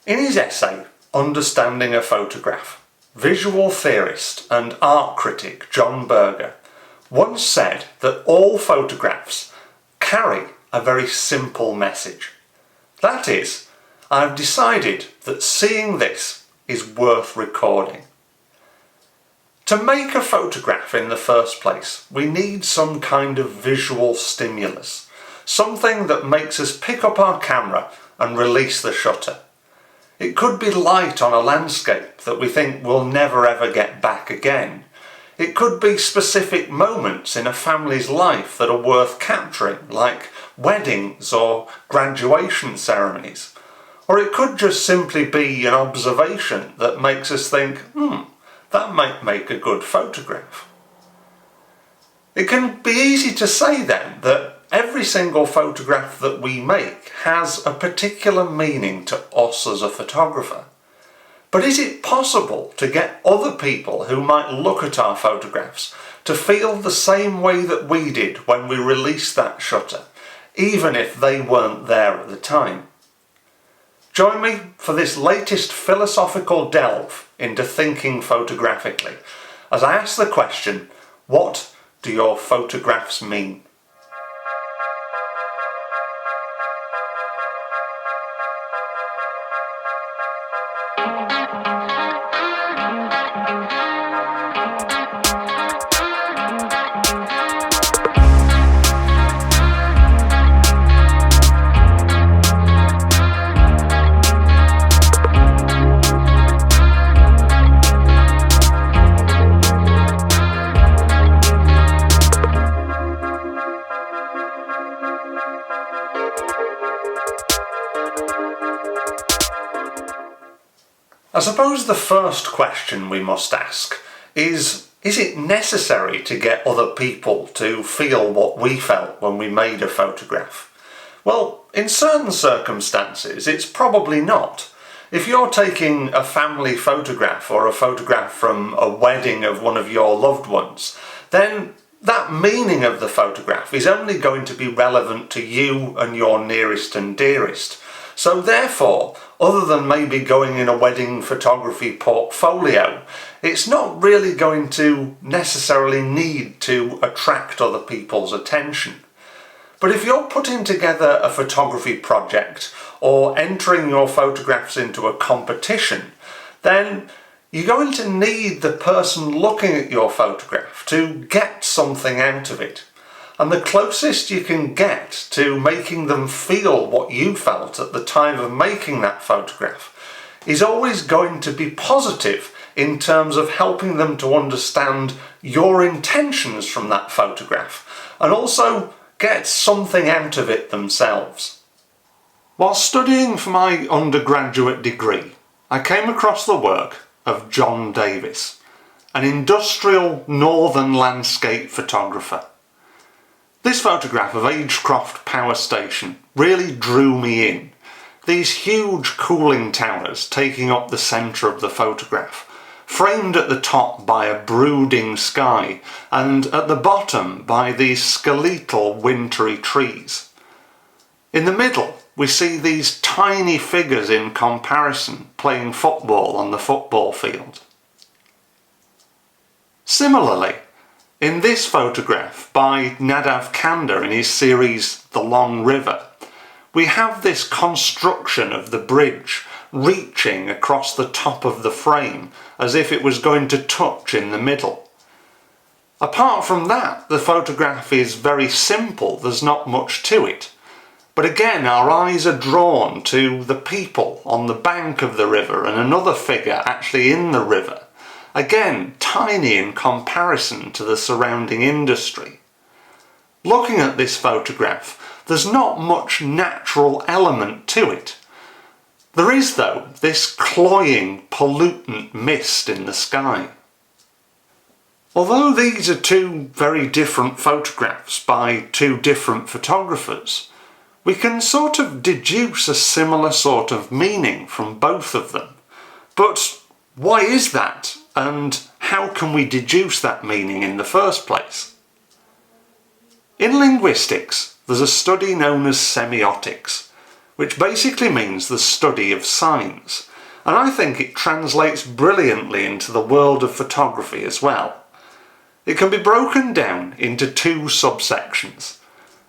In his essay, Understanding a Photograph, visual theorist and art critic John Berger once said that all photographs carry a very simple message. That is, I've decided that seeing this is worth recording. To make a photograph in the first place, we need some kind of visual stimulus, something that makes us pick up our camera and release the shutter. It could be light on a landscape that we think we'll never ever get back again. It could be specific moments in a family's life that are worth capturing, like weddings or graduation ceremonies. Or it could just simply be an observation that makes us think, that might make a good photograph. It can be easy to say then that every single photograph that we make has a particular meaning to us as a photographer. But is it possible to get other people who might look at our photographs to feel the same way that we did when we released that shutter, even if they weren't there at the time? Join me for this latest philosophical delve into thinking photographically, as I ask the question, what do your photographs mean? I suppose the first question we must ask is it necessary to get other people to feel what we felt when we made a photograph? Well, in certain circumstances, it's probably not. If you're taking a family photograph or a photograph from a wedding of one of your loved ones, then that meaning of the photograph is only going to be relevant to you and your nearest and dearest. So therefore, other than maybe going in a wedding photography portfolio, it's not really going to necessarily need to attract other people's attention. But if you're putting together a photography project or entering your photographs into a competition, then you're going to need the person looking at your photograph to get something out of it. And the closest you can get to making them feel what you felt at the time of making that photograph is always going to be positive in terms of helping them to understand your intentions from that photograph and also get something out of it themselves. While studying for my undergraduate degree, I came across the work of John Davis, an industrial northern landscape photographer. This photograph of Agecroft Power Station really drew me in. These huge cooling towers taking up the centre of the photograph, framed at the top by a brooding sky and at the bottom by these skeletal wintry trees. In the middle, we see these tiny figures in comparison playing football on the football field. Similarly, in this photograph by Andadav Kander in his series The Long River, we have this construction of the bridge reaching across the top of the frame as if it was going to touch in the middle. Apart from that, the photograph is very simple, there's not much to it. But again, our eyes are drawn to the people on the bank of the river and another figure actually in the river. Again, tiny in comparison to the surrounding industry. Looking at this photograph, there's not much natural element to it. There is, though, this cloying, pollutant mist in the sky. Although these are two very different photographs by two different photographers, we can sort of deduce a similar sort of meaning from both of them. But why is that? And how can we deduce that meaning in the first place? In linguistics, there's a study known as semiotics, which basically means the study of signs, and I think it translates brilliantly into the world of photography as well. It can be broken down into two subsections.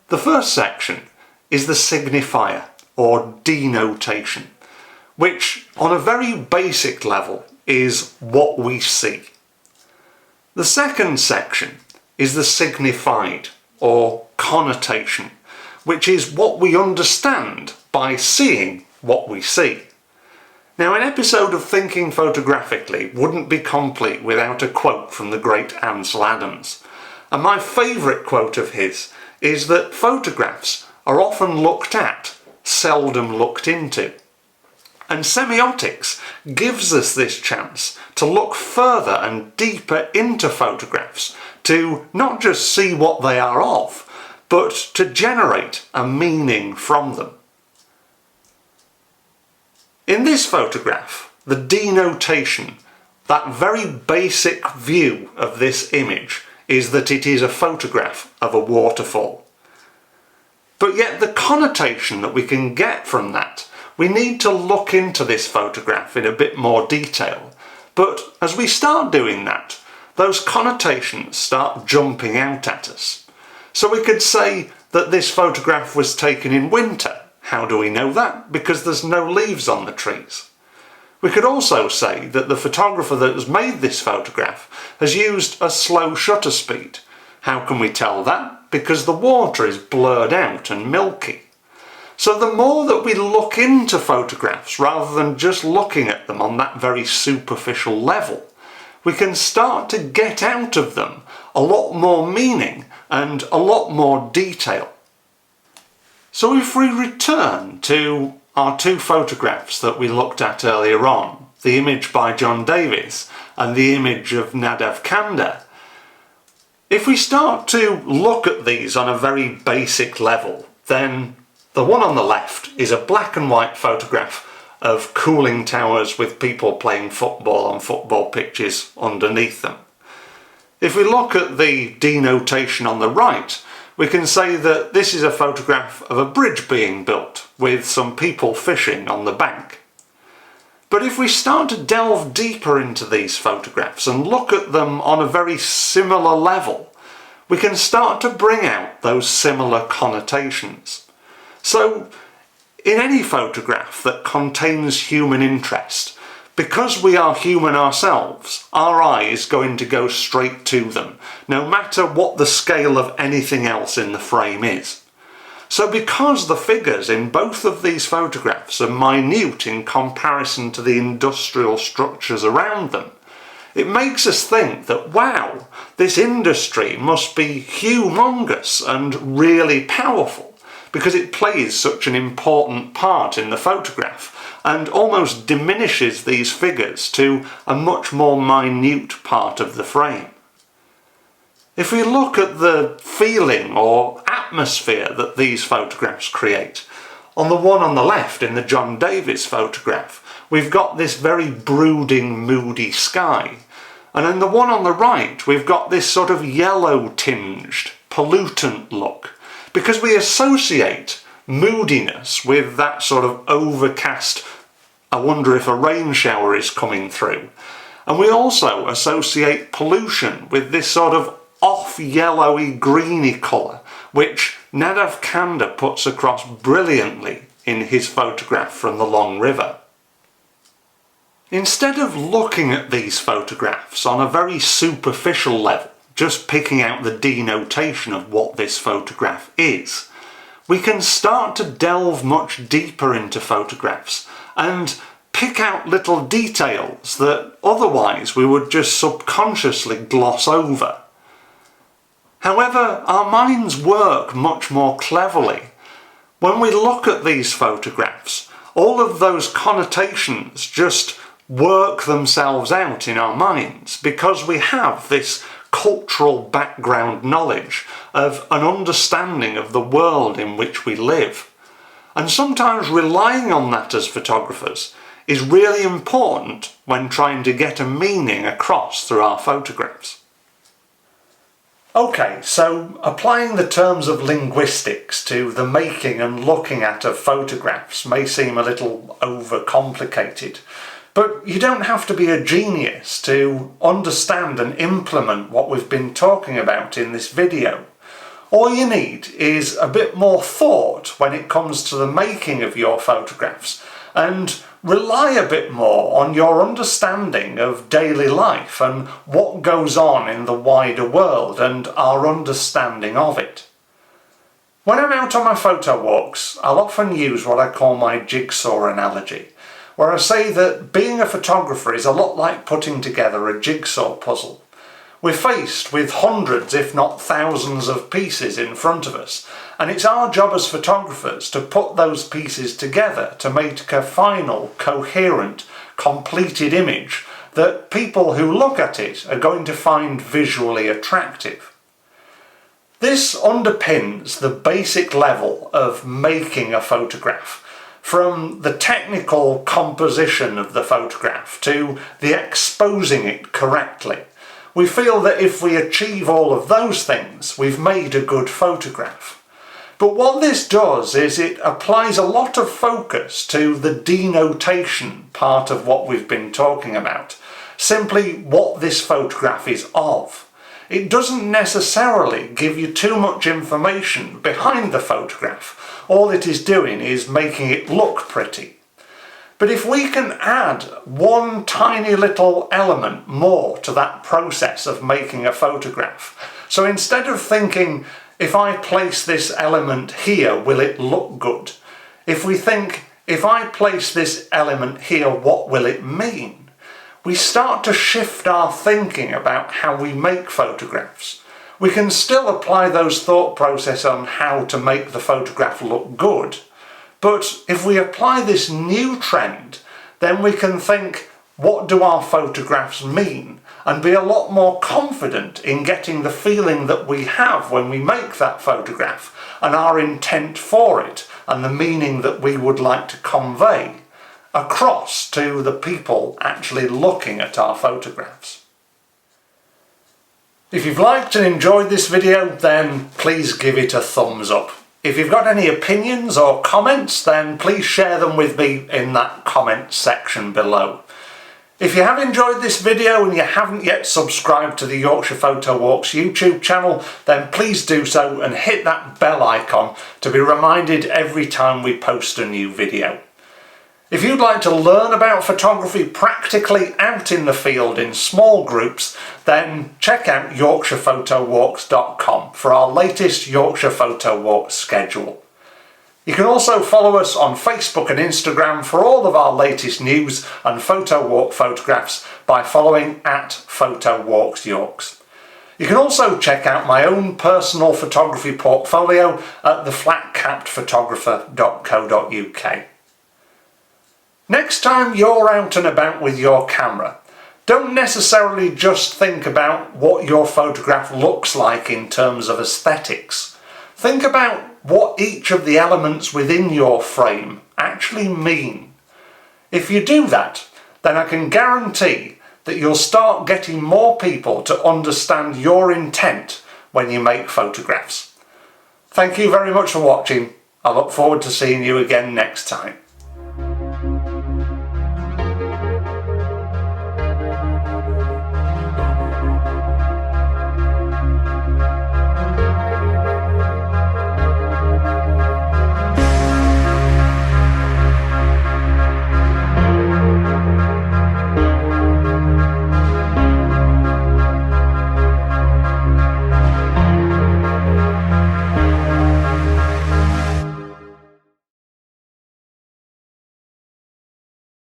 The first section is the signifier, or denotation, which on a very basic level is what we see. The second section is the signified, or connotation, which is what we understand by seeing what we see. Now, an episode of Thinking Photographically wouldn't be complete without a quote from the great Ansel Adams. And my favourite quote of his is that photographs are often looked at, seldom looked into. And semiotics gives us this chance to look further and deeper into photographs, to not just see what they are of, but to generate a meaning from them. In this photograph, the denotation, that very basic view of this image, is that it is a photograph of a waterfall. But yet the connotation that we can get from that, we need to look into this photograph in a bit more detail. But as we start doing that, those connotations start jumping out at us. So we could say that this photograph was taken in winter. How do we know that? Because there's no leaves on the trees. We could also say that the photographer that has made this photograph has used a slow shutter speed. How can we tell that? Because the water is blurred out and milky. So the more that we look into photographs rather than just looking at them on that very superficial level, we can start to get out of them a lot more meaning and a lot more detail. So if we return to our two photographs that we looked at earlier on, the image by John Davis and the image of Andadav Kander, if we start to look at these on a very basic level, then the one on the left is a black and white photograph of cooling towers with people playing football on football pitches underneath them. If we look at the denotation on the right, we can say that this is a photograph of a bridge being built with some people fishing on the bank. But if we start to delve deeper into these photographs and look at them on a very similar level, we can start to bring out those similar connotations. So, in any photograph that contains human interest, because we are human ourselves, our eye is going to go straight to them, no matter what the scale of anything else in the frame is. So because the figures in both of these photographs are minute in comparison to the industrial structures around them, it makes us think that, wow, this industry must be humongous and really powerful, because it plays such an important part in the photograph and almost diminishes these figures to a much more minute part of the frame. If we look at the feeling or atmosphere that these photographs create, on the one on the left in the John Davis photograph, we've got this very brooding, moody sky. And in the one on the right, we've got this sort of yellow-tinged, pollutant look, because we associate moodiness with that sort of overcast, I wonder if a rain shower is coming through. And we also associate pollution with this sort of off yellowy greeny colour, which Andadav Kander puts across brilliantly in his photograph from the Long River. Instead of looking at these photographs on a very superficial level, just picking out the denotation of what this photograph is, we can start to delve much deeper into photographs and pick out little details that otherwise we would just subconsciously gloss over. However, our minds work much more cleverly. When we look at these photographs, all of those connotations just work themselves out in our minds because we have this cultural background knowledge of an understanding of the world in which we live. And sometimes relying on that as photographers is really important when trying to get a meaning across through our photographs. Okay, so applying the terms of linguistics to the making and looking at of photographs may seem a little overcomplicated, but you don't have to be a genius to understand and implement what we've been talking about in this video. All you need is a bit more thought when it comes to the making of your photographs, and rely a bit more on your understanding of daily life and what goes on in the wider world and our understanding of it. When I'm out on my photo walks, I'll often use what I call my jigsaw analogy, where I say that being a photographer is a lot like putting together a jigsaw puzzle. We're faced with hundreds, if not thousands, of pieces in front of us, and it's our job as photographers to put those pieces together to make a final, coherent, completed image that people who look at it are going to find visually attractive. This underpins the basic level of making a photograph, from the technical composition of the photograph to the exposing it correctly. We feel that if we achieve all of those things, we've made a good photograph. But what this does is it applies a lot of focus to the denotation part of what we've been talking about, simply what this photograph is of. It doesn't necessarily give you too much information behind the photograph. All it is doing is making it look pretty. But if we can add one tiny little element more to that process of making a photograph, so instead of thinking, if I place this element here, will it look good? If we think, if I place this element here, what will it mean? We start to shift our thinking about how we make photographs. We can still apply those thought processes on how to make the photograph look good. But if we apply this new trend, then we can think, what do our photographs mean? And be a lot more confident in getting the feeling that we have when we make that photograph, and our intent for it, and the meaning that we would like to convey across to the people actually looking at our photographs. If you've liked and enjoyed this video, then please give it a thumbs up. If you've got any opinions or comments, then please share them with me in that comment section below. If you have enjoyed this video and you haven't yet subscribed to the Yorkshire Photo Walks YouTube channel, then please do so and hit that bell icon to be reminded every time we post a new video. If you'd like to learn about photography practically out in the field in small groups, then check out YorkshirePhotoWalks.com for our latest Yorkshire Photo Walks schedule. You can also follow us on Facebook and Instagram for all of our latest news and photo walk photographs by following @PhotoWalksYorks. You can also check out my own personal photography portfolio at theflatcappedphotographer.co.uk. Next time you're out and about with your camera, don't necessarily just think about what your photograph looks like in terms of aesthetics. Think about what each of the elements within your frame actually mean. If you do that, then I can guarantee that you'll start getting more people to understand your intent when you make photographs. Thank you very much for watching. I look forward to seeing you again next time.